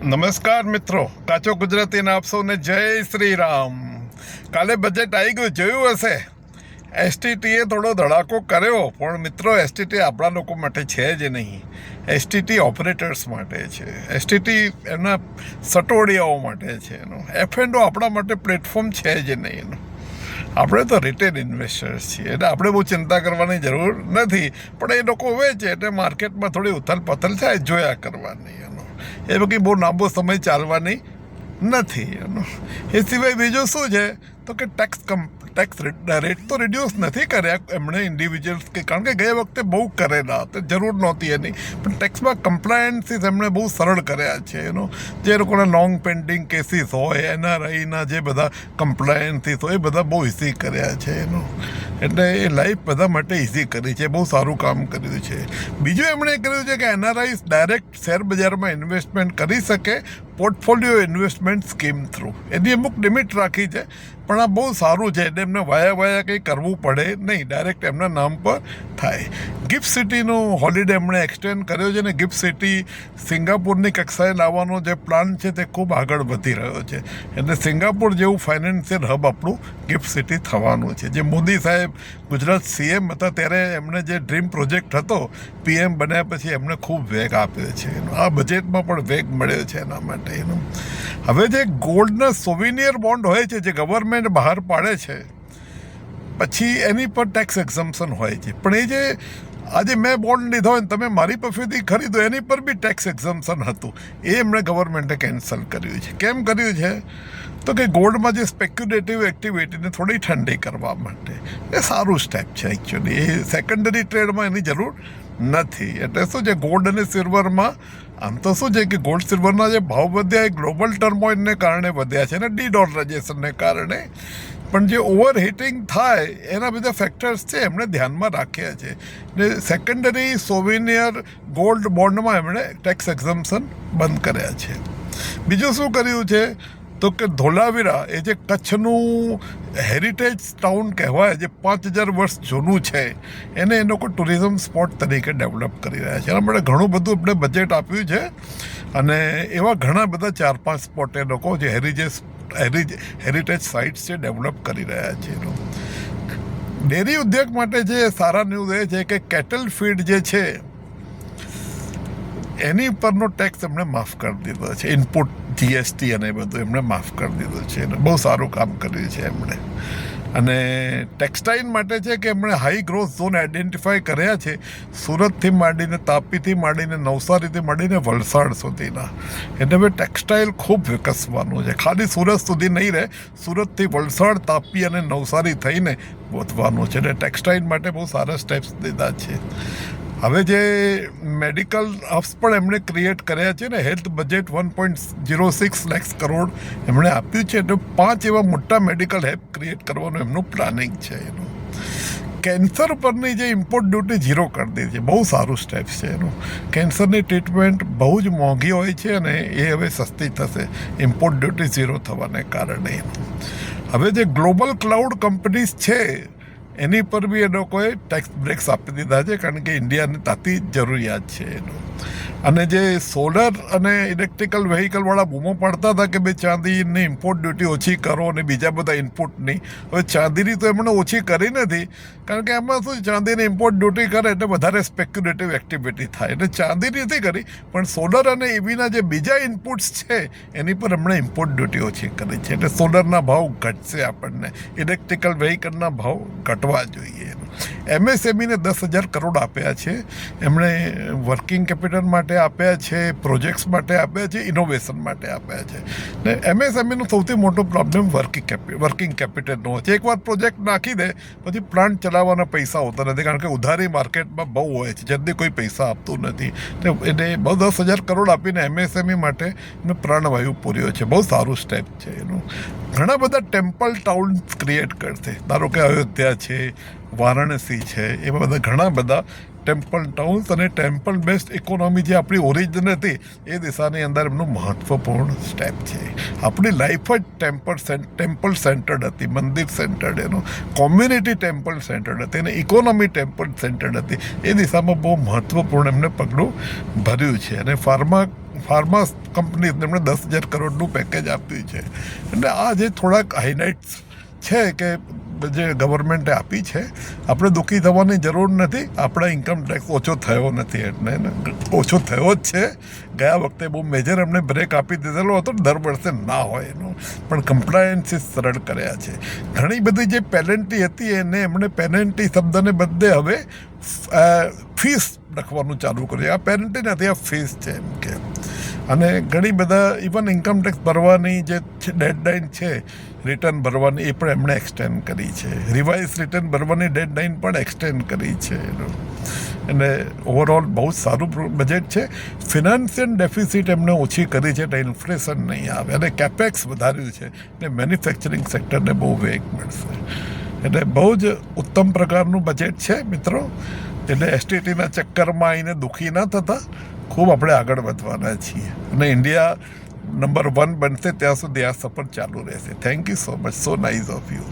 નમસ્કાર મિત્રો, કાચો ગુજરાતીના આપ સૌને જય શ્રી રામ. કાલે બજેટ આવી ગયું, જોયું હશે. એસટીટીએ થોડો ધડાકો કર્યો, પણ મિત્રો એસટીટી આપણા લોકો માટે છે જ નહીં. એસટીટી ઓપરેટર્સ માટે છે. એસટીટી એમના સટોડિયાઓ માટે છે. એનું એફએનડો આપણા માટે પ્લેટફોર્મ છે જ નહીં. એનું આપણે તો રિટેલ ઇન્વેસ્ટર્સ છીએ એટલે આપણે બહુ ચિંતા કરવાની જરૂર નથી. પણ એ લોકો વેચે એટલે માર્કેટમાં થોડી ઉથલ પથલ થાય, જોયા કરવાની. એ બાકી બહુ લાંબો સમય ચાલવાની નથી. એ સિવાય બીજું શું છે તો કે ટેક્સ રેટ તો રિડ્યુસ નથી કર્યા એમણે ઇન્ડિવિજ્યુઅલ્સ કે, કારણ કે ગયા વખતે બહુ કરેલા તો જરૂર નહોતી એની. પણ ટેક્સમાં કમ્પ્લાયન્સીસ એમણે બહુ સરળ કર્યા છે. જે લોકોના લોંગ પેન્ડિંગ કેસીસ હોય, એનઆરઆઈના જે બધા કમ્પ્લાયન્સીસ હોય, એ બધા બહુ ઇઝી કર્યા છે. એટલે એ લાઈફ બધા માટે ઇઝી કરી છે, બહુ સારું કામ કર્યું છે. બીજું એમણે કર્યું છે કે એનઆરઆઈ ડાયરેક્ટ શેર બજારમાં ઇન્વેસ્ટમેન્ટ કરી શકે પોર્ટફોલિયો ઇન્વેસ્ટમેન્ટ સ્કીમ થ્રુ. એની અમુક લિમિટ રાખી છે, પણ આ બહુ સારું છે. એટલે એમને વાયા કંઈ કરવું પડે નહીં, ડાયરેક્ટ એમના નામ પર થાય. ગિફ્ટ સિટીનો હોલિડે એમણે એક્સટેન્ડ કર્યો છે ને ગિફ્ટ સિટી સિંગાપુરની કક્ષાએ લાવવાનો જે પ્લાન છે તે ખૂબ આગળ વધી રહ્યો છે. એટલે સિંગાપુર જેવું ફાઇનાન્શિયલ હબ આપણું ગિફ્ટ સિટી થવાનું છે. જે મોદી સાહેબ ગુજરાત સીએમ હતા ત્યારે એમણે જે ડ્રીમ પ્રોજેક્ટ હતો, પીએમ બન્યા પછી એમણે ખૂબ વેગ આપ્યો છે. આ બજેટમાં પણ વેગ મળ્યો છે એના માટે. હવે જે ગોલ્ડના સોવિનિયર બોન્ડ હોય છે, જે ગવર્મેન્ટ બહાર પાડે છે, પછી એની પર ટેક્સ એક્ઝમ્પશન હોય છે. પણ એ જે આજે મેં બોન્ડ લીધો હોય ને તમે મારી પાસેથી ખરીદો, એની પર બી ટેક્સ એક્ઝમ્પશન હતું. એ એમણે ગવર્મેન્ટે કેન્સલ કર્યું છે. કેમ કર્યું છે તો કે ગોલ્ડમાં જે સ્પેક્યુલેટિવ એક્ટિવિટીને થોડી ઠંડી કરવા માટે. એ સારું સ્ટેપ છે એકચ્યુઅલી. એ સેકન્ડરી ટ્રેડમાં એની જરૂર નથી. એટલે શું છે, ગોલ્ડ અને સિલ્વરમાં આમ તો શું છે કે ગોલ્ડ સિલ્વરના જે ભાવ વધ્યા એ ગ્લોબલ ટર્મોઇલને કારણે વધ્યા છે ને ડિડોલરાઇઝેશનને કારણે. પણ જે ઓવર હીટિંગ થાય એના બધા ફેક્ટર્સ છે એમણે ધ્યાનમાં રાખ્યા છે. ને સેકન્ડરી સોવિનિયર ગોલ્ડ બોન્ડમાં એમણે ટેક્સ એક્ઝમ્પશન બંધ કર્યા છે. બીજું શું કર્યું છે તો કે ધોલાવીરા, એ જે કચ્છનું હેરિટેજ ટાઉન કહેવાય, જે 5000 વર્ષ જૂનું છે, એને એ લોકો ટુરિઝમ સ્પોટ તરીકે ડેવલપ કરી રહ્યા છે. એના માટે ઘણું બધું આપણે બજેટ આપ્યું છે. અને એવા ઘણા બધા 4-5 સ્પોટ એ લોકો જે હેરિટેજ સાઇટ્સ છે ડેવલપ કરી રહ્યા છે. ડેરી ઉદ્યોગ માટે જે સારા ન્યૂઝ એ છે કે કેટલ ફીડ જે છે એની પરનો ટેક્સ એમણે માફ કરી દીધો છે. ઇનપુટ જીએસટી અને બધું એમણે માફ કરી દીધું છે. બહુ સારું કામ કર્યું છે એમણે. અને ટેક્સટાઇલ માટે છે કે એમણે હાઈ ગ્રોથ ઝોન આઈડેન્ટિફાઈ કર્યા છે, સુરતથી માંડીને, તાપીથી માંડીને, નવસારીથી માંડીને વલસાડ સુધીના. એટલે હવે ટેક્સટાઇલ ખૂબ વિકસવાનું છે. ખાલી સુરત સુધી નહીં રહે, સુરતથી વલસાડ, તાપી અને નવસારી થઈને વધવાનું છે. એટલે ટેક્સટાઇલ માટે બહુ સારા સ્ટેપ્સ લીધા છે. હવે જે મેડિકલ હબ્સ પણ એમણે ક્રિએટ કર્યા છે ને, હેલ્થ બજેટ 1.06 લાખ કરોડ એમણે આપ્યું છે. એટલે 5 એવા મોટા મેડિકલ હબ ક્રિએટ કરવાનું એમનું પ્લાનિંગ છે. કેન્સર પરની જે ઇમ્પોર્ટ ડ્યુટી 0 કરી દીધી છે, બહુ સારું સ્ટેપ છે એનું. કેન્સરની ટ્રીટમેન્ટ બહુ જ મોંઘી હોય છે અને એ હવે સસ્તી થશે ઇમ્પોર્ટ ડ્યુટી 0 થવાને કારણે. હવે જે ગ્લોબલ ક્લાઉડ કંપનીઝ છે એની પર બી એ લોકોએ ટેક્સ બ્રેક્સ આપી દીધા છે, કારણ કે ઇન્ડિયાને તાતી જરૂરિયાત છે એનું. અને જે સોલર અને ઇલેક્ટ્રિકલ વ્હીકલવાળા બૂમો પડતા હતા કે ભાઈ ચાંદીની ઇમ્પોર્ટ ડ્યુટી ઓછી કરો અને બીજા બધા ઇનપુટની, હવે ચાંદીની તો એમણે ઓછી કરી નથી, કારણ કે એમાં શું ચાંદીની ઇમ્પોર્ટ ડ્યુટી કરે એટલે વધારે સ્પેક્યુલેટિવ એક્ટિવિટી થાય. એટલે ચાંદીની નથી કરી, પણ સોલર અને ઇવીના જે બીજા ઇનપુટ્સ છે એની પર એમણે ઇમ્પોર્ટ ડ્યુટી ઓછી કરી છે. એટલે સોલરના ભાવ ઘટશે, આપણને ઇલેક્ટ્રિકલ વ્હીકલના ભાવ ઘટવા જોઈએ. એમએસએમઈને 10,000 કરોડ આપ્યા છે એમણે. વર્કિંગ કેપિટલ માટે આપ્યા છે, પ્રોજેક્ટ્સ માટે આપ્યા છે, ઇનોવેશન માટે આપ્યા છે. ને એમએસએમઈનો સૌથી મોટો પ્રોબ્લેમ વર્કિંગ કેપિટલનો છે. એકવાર પ્રોજેક્ટ નાખી દે પછી પ્લાન્ટ ચલાવવાના પૈસા હોતા નથી, કારણ કે ઉધારી માર્કેટમાં બહુ હોય છે, જલ્દી કોઈ પૈસા આપતું નથી. એટલે બહુ 10,000 કરોડ આપીને એમએસએમઈ માટે એમને પ્રાણવાયુ પૂર્યો છે. બહુ સારું સ્ટેપ છે એનું. ઘણા બધા ટેમ્પલ ટાઉન્સ ક્રિએટ કરશે. ધારો કે અયોધ્યા છે, વારાણસી છે, એવા બધા ઘણા બધા ટેમ્પલ ટાઉન્સ અને ટેમ્પલ બેસ્ડ ઇકોનોમી જે આપણી ઓરિજિન હતી એ દિશાની અંદર એમનું મહત્વપૂર્ણ સ્ટેપ છે. આપણી લાઈફ જ ટેમ્પલ સેન્ટર્ડ હતી, મંદિર સેન્ટર્ડ, એનું કોમ્યુનિટી ટેમ્પલ સેન્ટર્ડ હતી અને ઇકોનોમી ટેમ્પલ સેન્ટર્ડ હતી. એ દિશામાં બહુ મહત્વપૂર્ણ એમને પગલું ભર્યું છે. અને ફાર્મા ફાર્મા કંપનીઝને એમણે 10,000 કરોડનું પેકેજ આપ્યું છે. એટલે આ જે થોડાક હાઇલાઇટ્સ છે કે જે ગવર્મેન્ટે આપી છે, આપણે દુઃખી થવાની જરૂર નથી. આપણા ઇન્કમ ટેક્સ ઓછો થયો નથી, એટલે ઓછો થયો જ છે. ગયા વખતે બહુ મેજર એમણે બ્રેક આપી દીધેલો હતો, દર વર્ષે ના હોય એનું, પણ કમ્પ્લાયન્સીસ સરળ કર્યા છે. ઘણી બધી જે પેનલ્ટી હતી એને એમણે પેનલ્ટી શબ્દને બદલે હવે ફીસ લખવાનું ચાલુ કર્યું. આ પેનલ્ટી નથી, આ ફીસ છે એમ કે. અને ઘણી બધા ઇવન ઇન્કમટેક્સ ભરવાની જે ડેડલાઇન છે રિટર્ન ભરવાની, એ પણ એમણે એક્સટેન્ડ કરી છે. રિવાઇઝ રિટર્ન ભરવાની ડેડલાઇન પણ એક્સટેન્ડ કરી છે. અને ઓવરઓલ બહુ સારું બજેટ છે. ફિનાન્શિયલ ડેફિસિટ એમણે ઓછી કરી છે એટલે ઇન્ફ્લેશન નહીં આવે, અને કેપેક્સ વધાર્યું છે એટલે મેન્યુફેક્ચરિંગ સેક્ટરને બહુ વેગ મળશે. એટલે બહુ જ ઉત્તમ પ્રકારનું બજેટ છે મિત્રો. એટલે એસટીટીના ચક્કરમાં આવીને દુઃખી ના થતા, ખૂબ આપણે આગળ વધવાના છીએ, અને ઇન્ડિયા નંબર 1 બનશે ત્યાં સુધી આ સફર ચાલુ રહેશે. Thank you so much. So nice of you.